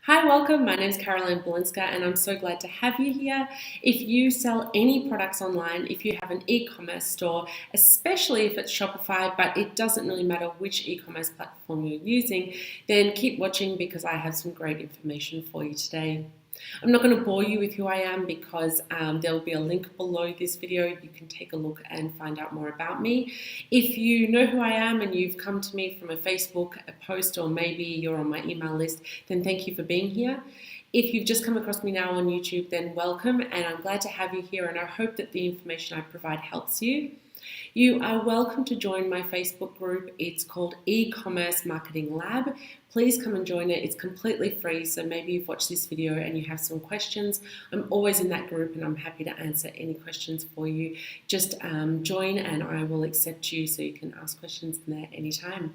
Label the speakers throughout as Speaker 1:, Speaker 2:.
Speaker 1: Hi, welcome. My name is Caroline Bolinska and I'm so glad to have you here. If you sell any products online, if you have an e-commerce store, especially if it's Shopify, but it doesn't really matter which e-commerce platform you're using, then keep watching because I have some great information for you today. I'm not going to bore you with who I am because there will be a link below this video. You can take a look and find out more about me. If you know who I am and you've come to me from a Facebook post or maybe you're on my email list, then thank you for being here. If you've just come across me now on YouTube, then welcome and I'm glad to have you here and I hope that the information I provide helps you. You are welcome to join my Facebook group. It's called eCommerce Marketing Lab. Please come and join it. It's completely free, so maybe you've watched this video and you have some questions. I'm always in that group and I'm happy to answer any questions for you. Just join and I will accept you so you can ask questions in there anytime.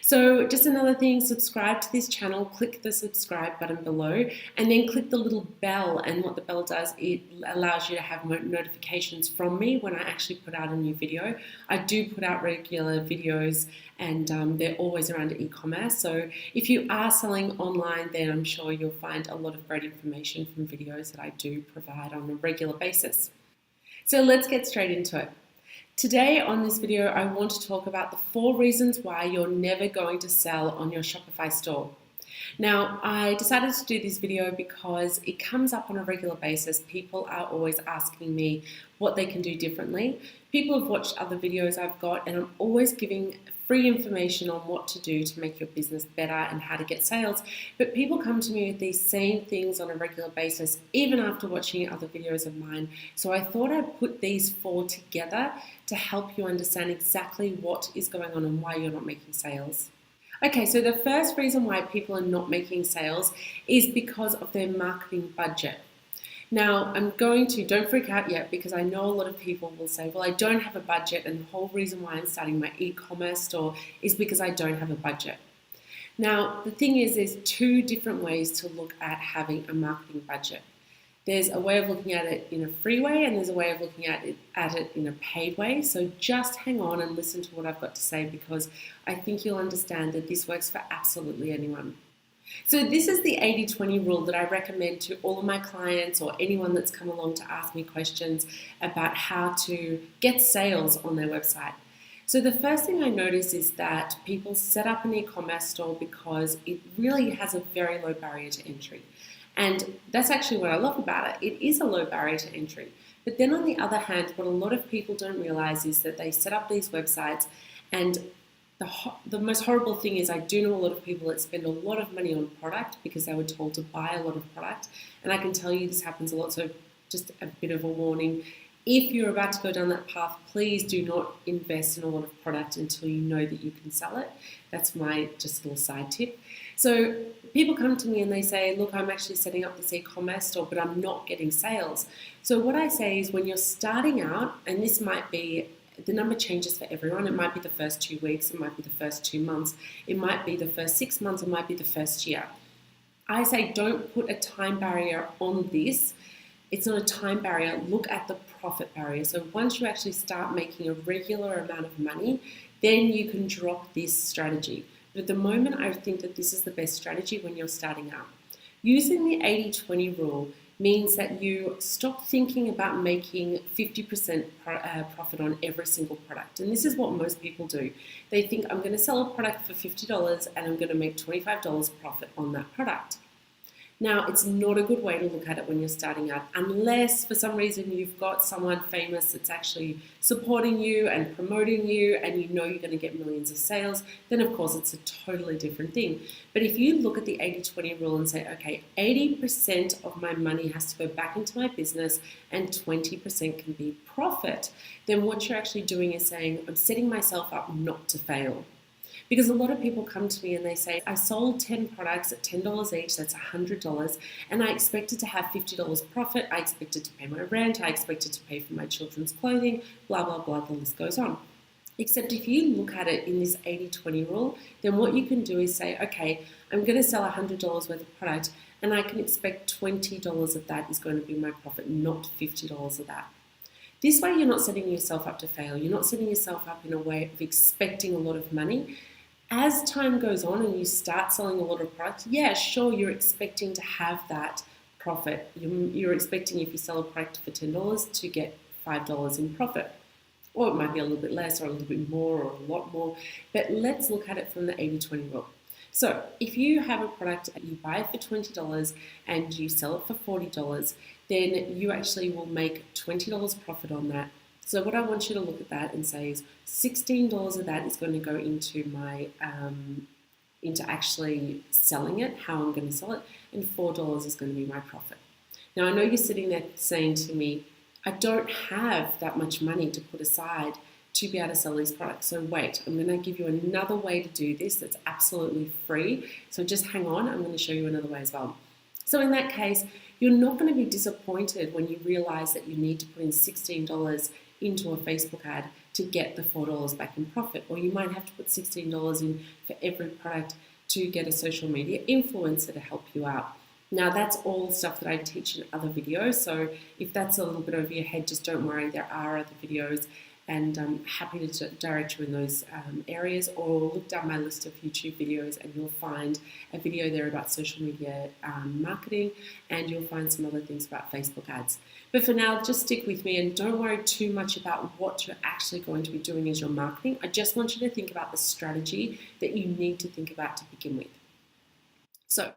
Speaker 1: So just another thing, subscribe to this channel, click the subscribe button below and then click the little bell, and what the bell does, it allows you to have notifications from me when I actually put out a new video. I do put out regular videos and they're always around e-commerce, so if you are selling online then I'm sure you'll find a lot of great information from videos that I do provide on a regular basis. So let's get straight into it. Today on this video, I want to talk about the 4 reasons why you're never going to sell on your Shopify store. Now, I decided to do this video because it comes up on a regular basis. People are always asking me what they can do differently. People have watched other videos I've got and I'm always giving free information on what to do to make your business better and how to get sales. But people come to me with these same things on a regular basis, even after watching other videos of mine. So I thought I'd put these 4 together to help you understand exactly what is going on and why you're not making sales. Okay, so the first reason why people are not making sales is because of their marketing budget. Now, don't freak out yet because I know a lot of people will say, well, I don't have a budget and the whole reason why I'm starting my e-commerce store is because I don't have a budget. Now, the thing is, there's 2 different ways to look at having a marketing budget. There's a way of looking at it in a free way and there's a way of looking at it in a paid way. So just hang on and listen to what I've got to say because I think you'll understand that this works for absolutely anyone. So this is the 80-20 rule that I recommend to all of my clients or anyone that's come along to ask me questions about how to get sales on their website. So the first thing I notice is that people set up an e-commerce store because it really has a very low barrier to entry. And that's actually what I love about it. It is a low barrier to entry. But then on the other hand, what a lot of people don't realize is that they set up these websites and the most horrible thing is I do know a lot of people that spend a lot of money on product because they were told to buy a lot of product. And I can tell you this happens a lot, so just a bit of a warning. If you're about to go down that path, please do not invest in a lot of product until you know that you can sell it. That's my just little side tip. So people come to me and they say, look, I'm actually setting up this e-commerce store, but I'm not getting sales. So what I say is when you're starting out, and this might be, the number changes for everyone. It might be the first 2 weeks, it might be the first 2 months, it might be the first 6 months, it might be the first year. I say don't put a time barrier on this. It's not a time barrier. Look at the profit barrier. So once you actually start making a regular amount of money, then you can drop this strategy. But at the moment, I think that this is the best strategy when you're starting out. Using the 80-20 rule means that you stop thinking about making 50% profit on every single product. And this is what most people do. They think, I'm going to sell a product for $50 and I'm going to make $25 profit on that product. Now, it's not a good way to look at it when you're starting out, unless for some reason you've got someone famous that's actually supporting you and promoting you and you know you're going to get millions of sales, then of course it's a totally different thing. But if you look at the 80-20 rule and say, okay, 80% of my money has to go back into my business and 20% can be profit, then what you're actually doing is saying, I'm setting myself up not to fail. Because a lot of people come to me and they say, I sold 10 products at $10 each, that's $100, and I expected to have $50 profit, I expected to pay my rent, I expected to pay for my children's clothing, blah, blah, blah, the list goes on. Except if you look at it in this 80-20 rule, then what you can do is say, okay, I'm going to sell $100 worth of product, and I can expect $20 of that is going to be my profit, not $50 of that. This way you're not setting yourself up to fail. You're not setting yourself up in a way of expecting a lot of money. As time goes on and you start selling a lot of products, yeah, sure, you're expecting to have that profit. You're expecting if you sell a product for $10 to get $5 in profit. Or it might be a little bit less or a little bit more or a lot more. But let's look at it from the 80-20 rule. So if you have a product and you buy it for $20 and you sell it for $40, then you actually will make $20 profit on that. So what I want you to look at that and say is $16 of that is going to go into my into actually selling it, how I'm going to sell it, and $4 is going to be my profit. Now I know you're sitting there saying to me, I don't have that much money to put aside to be able to sell these products. So wait, I'm going to give you another way to do this that's absolutely free. So just hang on, I'm going to show you another way as well. So in that case, you're not going to be disappointed when you realize that you need to put in $16 into a Facebook ad to get the $4 back in profit. Or you might have to put $16 in for every product to get a social media influencer to help you out. Now that's all stuff that I teach in other videos, so if that's a little bit over your head, just don't worry, there are other videos and I'm happy to direct you in those areas, or look down my list of YouTube videos and you'll find a video there about social media marketing, and you'll find some other things about Facebook ads. But for now, just stick with me and don't worry too much about what you're actually going to be doing as your marketing. I just want you to think about the strategy that you need to think about to begin with. So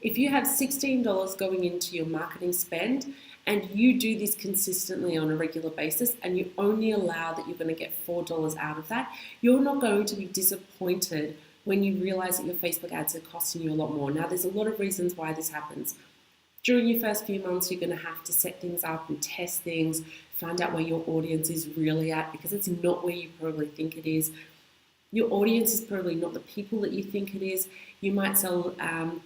Speaker 1: if you have $16 going into your marketing spend and you do this consistently on a regular basis and you only allow that you're going to get $4 out of that, you're not going to be disappointed when you realize that your Facebook ads are costing you a lot more. Now, there's a lot of reasons why this happens. During your first few months, you're going to have to set things up and test things, find out where your audience is really at, because it's not where you probably think it is. Your audience is probably not the people that you think it is. You might sell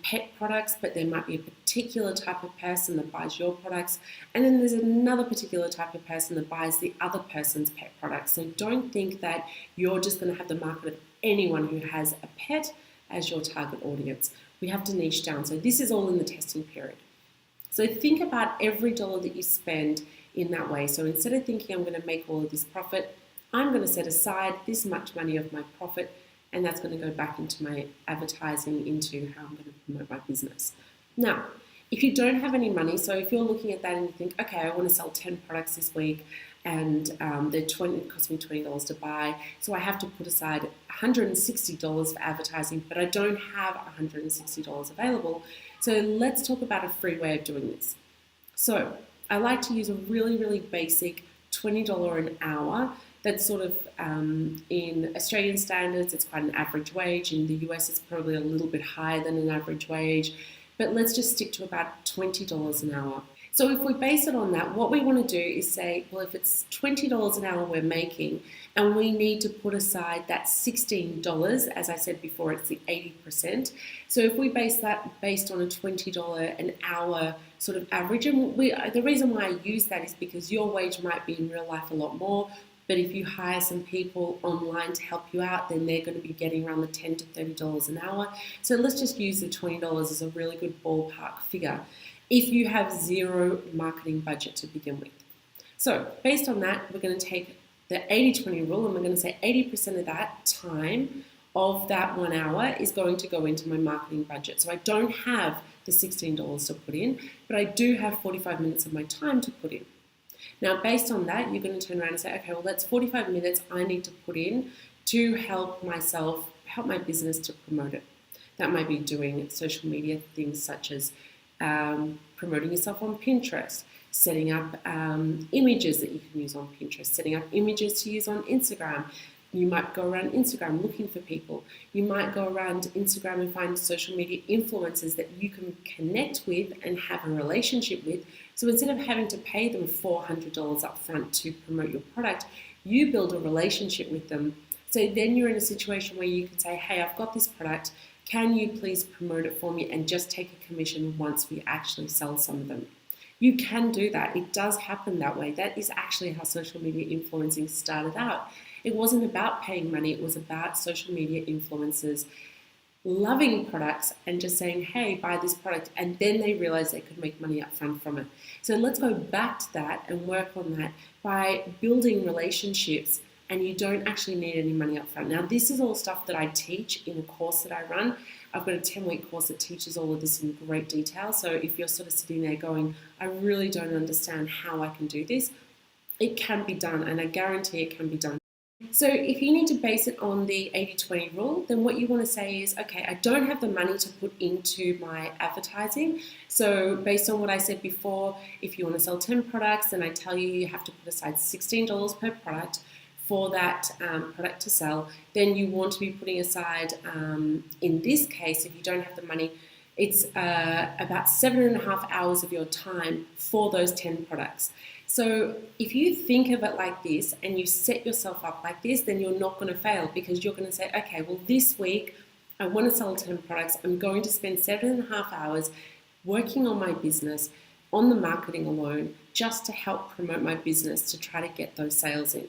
Speaker 1: pet products, but there might be a particular type of person that buys your products. And then there's another particular type of person that buys the other person's pet products. So don't think that you're just going to have the market of anyone who has a pet as your target audience. We have to niche down. So this is all in the testing period. So think about every dollar that you spend in that way. So instead of thinking I'm going to make all of this profit, I'm going to set aside this much money of my profit, and that's going to go back into my advertising, into how I'm going to promote my business. Now, if you don't have any money, so if you're looking at that and you think, okay, I want to sell 10 products this week and it cost me $20 to buy, so I have to put aside $160 for advertising, but I don't have $160 available. So let's talk about a free way of doing this. So I like to use a really, really basic $20 an hour. That's sort of, in Australian standards, it's quite an average wage. In the US, it's probably a little bit higher than an average wage. But let's just stick to about $20 an hour. So if we base it on that, what we want to do is say, well, if it's $20 an hour we're making, and we need to put aside that $16, as I said before, it's the 80%. So if we base that based on a $20 an hour sort of average, and the reason why I use that is because your wage might be in real life a lot more, but if you hire some people online to help you out, then they're going to be getting around the $10 to $30 an hour. So let's just use the $20 as a really good ballpark figure if you have zero marketing budget to begin with. So based on that, we're going to take the 80-20 rule and we're going to say 80% of that time of that 1 hour is going to go into my marketing budget. So I don't have the $16 to put in, but I do have 45 minutes of my time to put in. Now, based on that, you're going to turn around and say, okay, well, that's 45 minutes I need to put in to help my business to promote it. That might be doing social media things such as promoting yourself on Pinterest, setting up images that you can use on Pinterest, setting up images to use on Instagram. You might go around Instagram looking for people. You might go around Instagram and find social media influencers that you can connect with and have a relationship with. So instead of having to pay them $400 up front to promote your product, you build a relationship with them. So then you're in a situation where you can say, hey, I've got this product. Can you please promote it for me and just take a commission once we actually sell some of them? You can do that. It does happen that way. That is actually how social media influencing started out. It wasn't about paying money. It was about social media influencers loving products and just saying, hey, buy this product. And then they realized they could make money up front from it. So let's go back to that and work on that by building relationships and you don't actually need any money up front. Now, this is all stuff that I teach in a course that I run. I've got a 10-week course that teaches all of this in great detail. So if you're sort of sitting there going, I really don't understand how I can do this, it can be done, and I guarantee it can be done. So if you need to base it on the 80-20 rule, then what you want to say is, okay, I don't have the money to put into my advertising. So based on what I said before, if you want to sell 10 products, then I tell you you have to put aside $16 per product for that product to sell. Then you want to be putting aside, in this case, if you don't have the money, it's about 7.5 hours of your time for those 10 products. So if you think of it like this and you set yourself up like this, then you're not going to fail, because you're going to say, okay, well, this week I want to sell 10 products. I'm going to spend 7.5 hours working on my business, on the marketing alone, just to help promote my business, to try to get those sales in.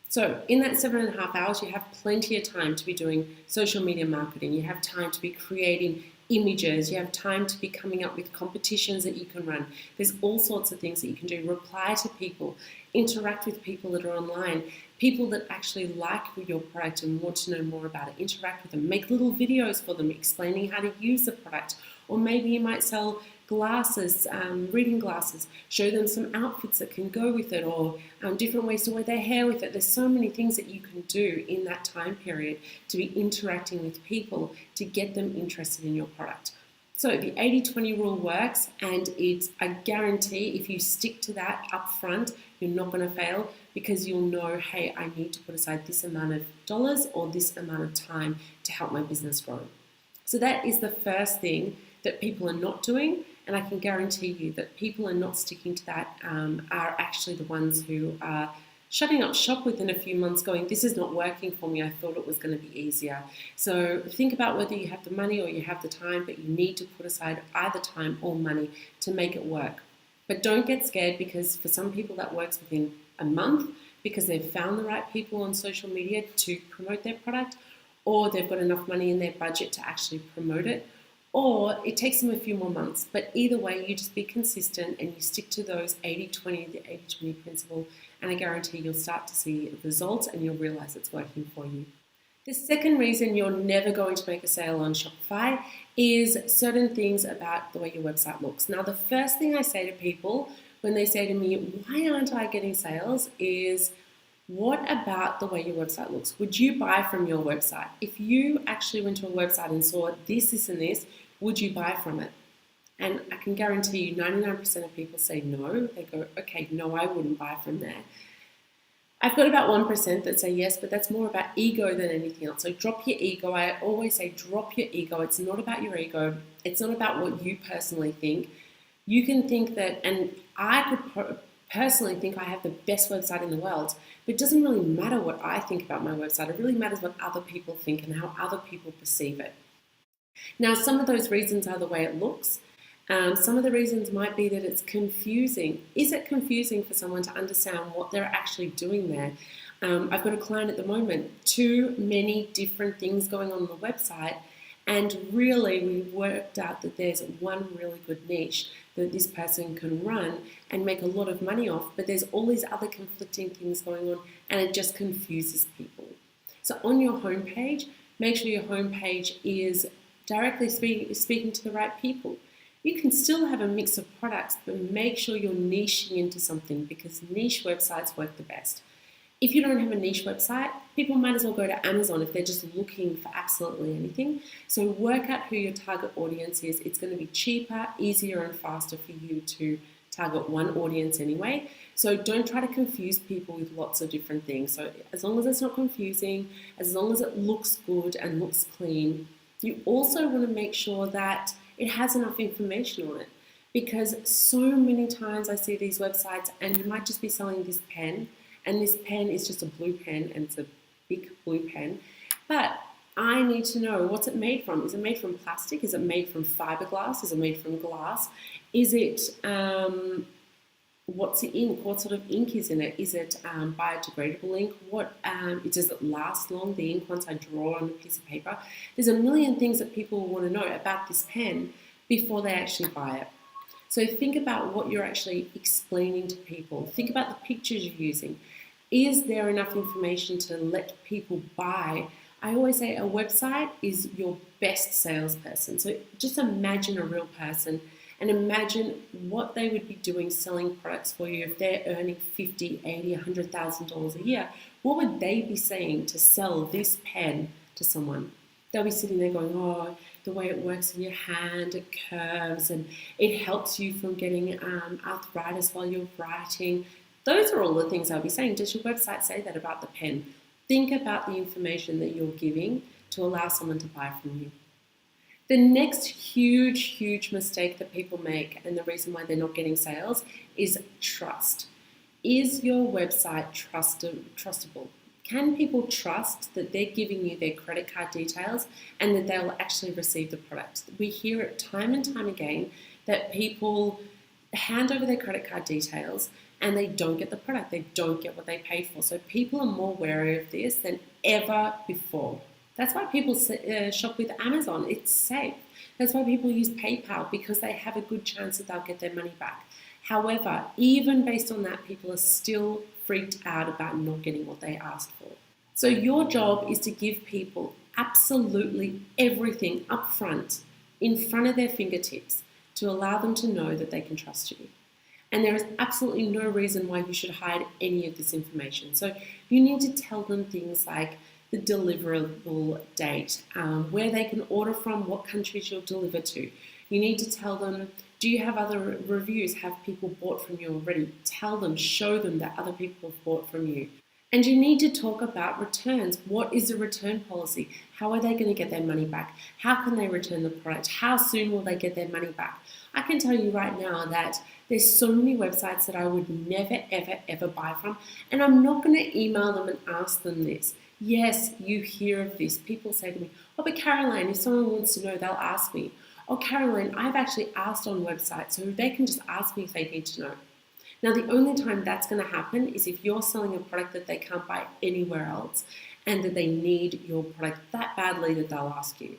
Speaker 1: So in that 7.5 hours, you have plenty of time to be doing social media marketing. You have time to be creating images. You have time to be coming up with competitions that you can run. There's all sorts of things that you can do. Reply to people, interact with people that are online, people that actually like your product and want to know more about it. Interact with them. Make little videos for them explaining how to use the product. Or maybe you might sell glasses, reading glasses. Show them some outfits that can go with it, or different ways to wear their hair with it. There's so many things that you can do in that time period to be interacting with people to get them interested in your product. So the 80-20 rule works, and I guarantee if you stick to that up front, you're not going to fail, because you'll know, hey, I need to put aside this amount of dollars or this amount of time to help my business grow. So that is the first thing that people are not doing, and I can guarantee you that people are not sticking to that are actually the ones who are shutting up shop within a few months going, this is not working for me, I thought it was going to be easier. So think about whether you have the money or you have the time, but you need to put aside either time or money to make it work. But don't get scared, because for some people that works within a month, because they've found the right people on social media to promote their product, or they've got enough money in their budget to actually promote it, or it takes them a few more months. But either way, you just be consistent and you stick to those 80-20, the 80-20 principle, and I guarantee you'll start to see results and you'll realize it's working for you. The second reason you're never going to make a sale on Shopify is certain things about the way your website looks. Now, the first thing I say to people when they say to me, why aren't I getting sales, is, what about the way your website looks? Would you buy from your website? If you actually went to a website and saw this, this, and this, would you buy from it? And I can guarantee you 99% of people say no. They go, okay, no, I wouldn't buy from there. I've got about 1% that say yes, but that's more about ego than anything else. So drop your ego. I always say drop your ego. It's not about your ego. It's not about what you personally think. You can think that, and I could personally think I have the best website in the world, but it doesn't really matter what I think about my website. It really matters what other people think and how other people perceive it. Now, some of those reasons are the way it looks. Some of the reasons might be that it's confusing. Is it confusing for someone to understand what they're actually doing there? I've got a client at the moment, too many different things going on the website, and really we worked out that there's one really good niche that this person can run and make a lot of money off, but there's all these other conflicting things going on, and it just confuses people. So on your homepage, make sure your homepage is directly speaking to the right people. You can still have a mix of products, but make sure you're niching into something, because niche websites work the best. If you don't have a niche website, people might as well go to Amazon if they're just looking for absolutely anything. So work out who your target audience is. It's going to be cheaper, easier, and faster for you to target one audience anyway. So don't try to confuse people with lots of different things. So as long as it's not confusing, as long as it looks good and looks clean, you also want to make sure that it has enough information on it, because so many times I see these websites and you might just be selling this pen, and this pen is just a blue pen, and it's a big blue pen, but I need to know, what's it made from? Is it made from plastic? Is it made from fiberglass? Is it made from glass? Is it, what's the ink? What sort of ink is in it? Is it biodegradable ink? Does it last long, the ink, once I draw on a piece of paper? There's a million things that people want to know about this pen before they actually buy it. So think about what you're actually explaining to people. Think about the pictures you're using. Is there enough information to let people buy? I always say a website is your best salesperson. So just imagine a real person and imagine what they would be doing selling products for you if they're earning $50, $80, $100,000 a year. What would they be saying to sell this pen to someone? They'll be sitting there going, oh, the way it works in your hand, it curves and it helps you from getting arthritis while you're writing. Those are all the things I'll be saying. Does your website say that about the pen? Think about the information that you're giving to allow someone to buy from you. The next huge mistake that people make, and the reason why they're not getting sales, is trust. Is your website trustable? Can people trust that they're giving you their credit card details and that they'll actually receive the product? We hear it time and time again that people hand over their credit card details and they don't get the product. They don't get what they paid for. So people are more wary of this than ever before. That's why people shop with Amazon. It's safe. That's why people use PayPal, because they have a good chance that they'll get their money back. However, even based on that, people are still freaked out about not getting what they asked for. So your job is to give people absolutely everything up front, in front of their fingertips, to allow them to know that they can trust you. And there is absolutely no reason why you should hide any of this information. So you need to tell them things like the deliverable date, where they can order from, what countries you'll deliver to. You need to tell them, do you have other reviews? Have people bought from you already? Tell them, show them that other people have bought from you. And you need to talk about returns. What is the return policy? How are they going to get their money back? How can they return the product? How soon will they get their money back? I can tell you right now that there's so many websites that I would never, ever buy from, and I'm not going to email them and ask them this. Yes, you hear of this. People say to me, oh, but Caroline, if someone wants to know, they'll ask me. Oh, Caroline, I've actually asked on websites, so they can just ask me if they need to know. Now, the only time that's going to happen is if you're selling a product that they can't buy anywhere else and that they need your product that badly that they'll ask you.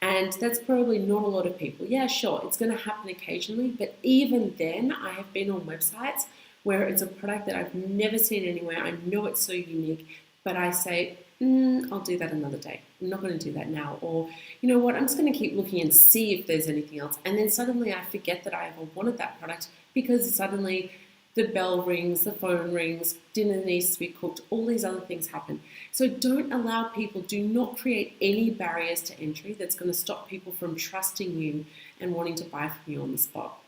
Speaker 1: And that's probably not a lot of people. Yeah, sure, it's going to happen occasionally, but even then, I have been on websites where it's a product that I've never seen anywhere. I know it's so unique, but I say, I'll do that another day. I'm not going to do that now. Or, you know what, I'm just going to keep looking and see if there's anything else. And then suddenly I forget that I ever wanted that product because suddenly the bell rings, the phone rings, dinner needs to be cooked, all these other things happen. So don't allow people, do not create any barriers to entry that's going to stop people from trusting you and wanting to buy from you on the spot.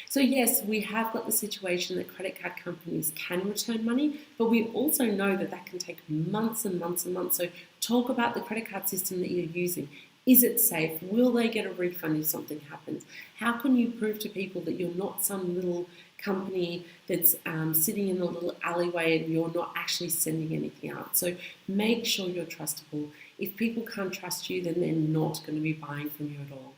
Speaker 1: So yes, we have got the situation that credit card companies can return money, but we also know that that can take months and months and months. So talk about the credit card system that you're using. Is it safe? Will they get a refund if something happens? How can you prove to people that you're not some little company that's sitting in a little alleyway and you're not actually sending anything out? So make sure you're trustable. If people can't trust you, then they're not going to be buying from you at all.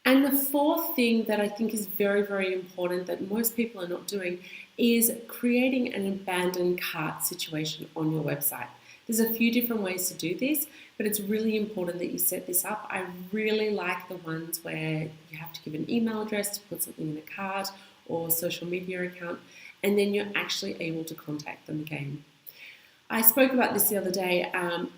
Speaker 1: And the fourth thing that I think is very, very important that most people are not doing is creating an abandoned cart situation on your website. There's a few different ways to do this, but it's really important that you set this up. I really like the ones where you have to give an email address to put something in a cart or social media account, and then you're actually able to contact them again. I spoke about this the other day.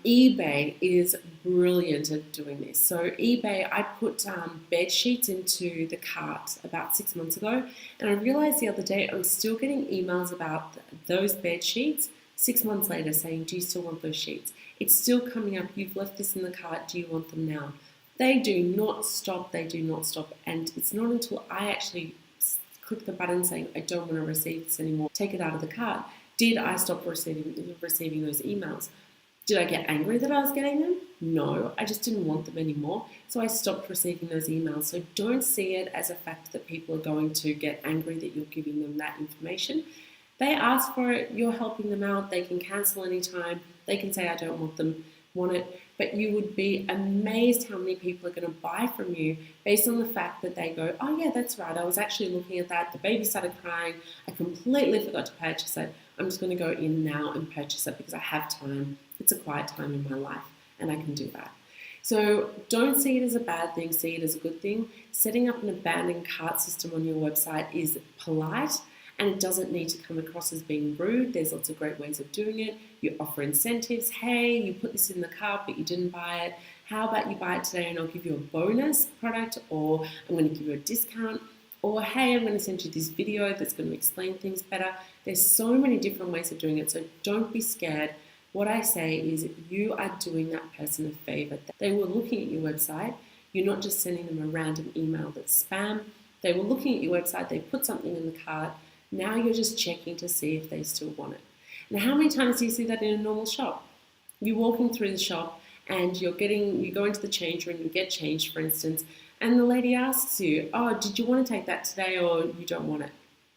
Speaker 1: eBay is brilliant at doing this. So eBay, I put bed sheets into the cart about 6 months ago, and I realized the other day I'm still getting emails about those bed sheets 6 months later saying, do you still want those sheets? It's still coming up, you've left this in the cart, do you want them now? They do not stop, and it's not until I actually click the button saying, I don't want to receive this anymore, take it out of the cart, did I stop receiving those emails. Did I get angry that I was getting them? No, I just didn't want them anymore. So I stopped receiving those emails. So don't see it as a fact that people are going to get angry that you're giving them that information. They ask for it, you're helping them out, they can cancel anytime, they can say I don't want it, but you would be amazed how many people are going to buy from you based on the fact that they go, oh yeah, that's right, I was actually looking at that, the baby started crying, I completely forgot to purchase it, I'm just going to go in now and purchase it because I have time, it's a quiet time in my life and I can do that. So don't see it as a bad thing, see it as a good thing. Setting up an abandoned cart system on your website is polite and it doesn't need to come across as being rude. There's lots of great ways of doing it. You offer incentives. Hey, you put this in the cart, but you didn't buy it. How about you buy it today and I'll give you a bonus product, or I'm going to give you a discount, or hey, I'm going to send you this video that's going to explain things better. There's so many different ways of doing it, so don't be scared. What I say is you are doing that person a favor. They were looking at your website. You're not just sending them a random email that's spam. They were looking at your website. They put something in the cart. Now you're just checking to see if they still want it. Now, how many times do you see that in a normal shop? You're walking through the shop and you go into the change room, you get changed, for instance, and the lady asks you, oh, did you want to take that today or you don't want it?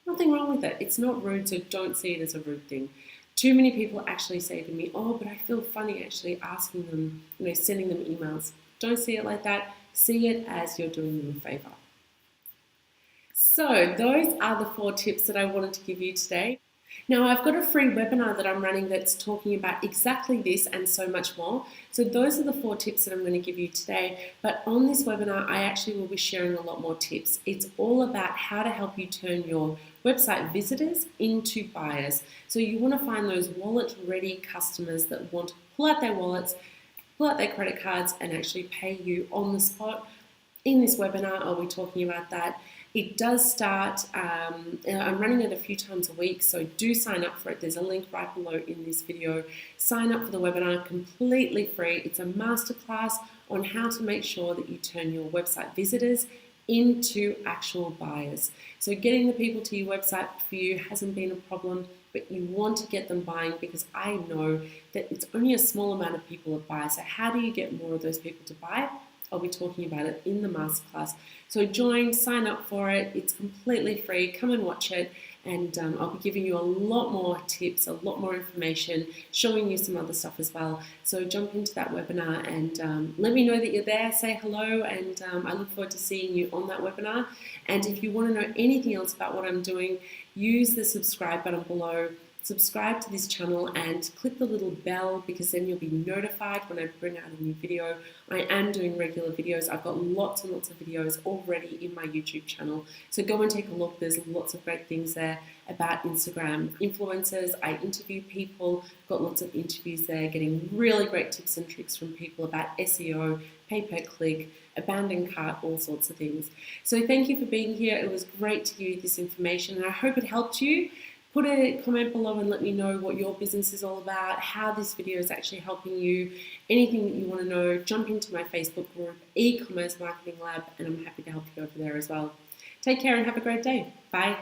Speaker 1: Nothing wrong with it. It's not rude, so don't see it as a rude thing. Too many people actually say to me, oh, but I feel funny actually asking them, sending them emails. Don't see it like that. See it as you're doing them a favor. So those are the 4 tips that I wanted to give you today. Now, I've got a free webinar that I'm running that's talking about exactly this and so much more. So those are the 4 tips that I'm going to give you today. But on this webinar, I actually will be sharing a lot more tips. It's all about how to help you turn your website visitors into buyers. So you want to find those wallet-ready customers that want to pull out their wallets, pull out their credit cards, and actually pay you on the spot. In this webinar, I'll be talking about that. It does start, I'm running it a few times a week, so do sign up for it. There's a link right below in this video. Sign up for the webinar, completely free. It's a masterclass on how to make sure that you turn your website visitors into actual buyers. So getting the people to your website for you hasn't been a problem, but you want to get them buying, because I know that it's only a small amount of people that buy. So how do you get more of those people to buy? I'll be talking about it in the masterclass. So join, sign up for it. It's completely free. Come and watch it. And I'll be giving you a lot more tips, a lot more information, showing you some other stuff as well. So jump into that webinar and let me know that you're there. Say hello, and I look forward to seeing you on that webinar. And if you want to know anything else about what I'm doing, use the subscribe button below. Subscribe to this channel and click the little bell, because then you'll be notified when I bring out a new video. I am doing regular videos. I've got lots and lots of videos already in my YouTube channel. So go and take a look. There's lots of great things there about Instagram influencers. I interview people, got lots of interviews there, getting really great tips and tricks from people about SEO, pay-per-click, abandoned cart, all sorts of things. So thank you for being here. It was great to give you this information, and I hope it helped you. Put a comment below and let me know what your business is all about, how this video is actually helping you, anything that you want to know. Jump into my Facebook group, eCommerce Marketing Lab, and I'm happy to help you over there as well. Take care and have a great day. Bye.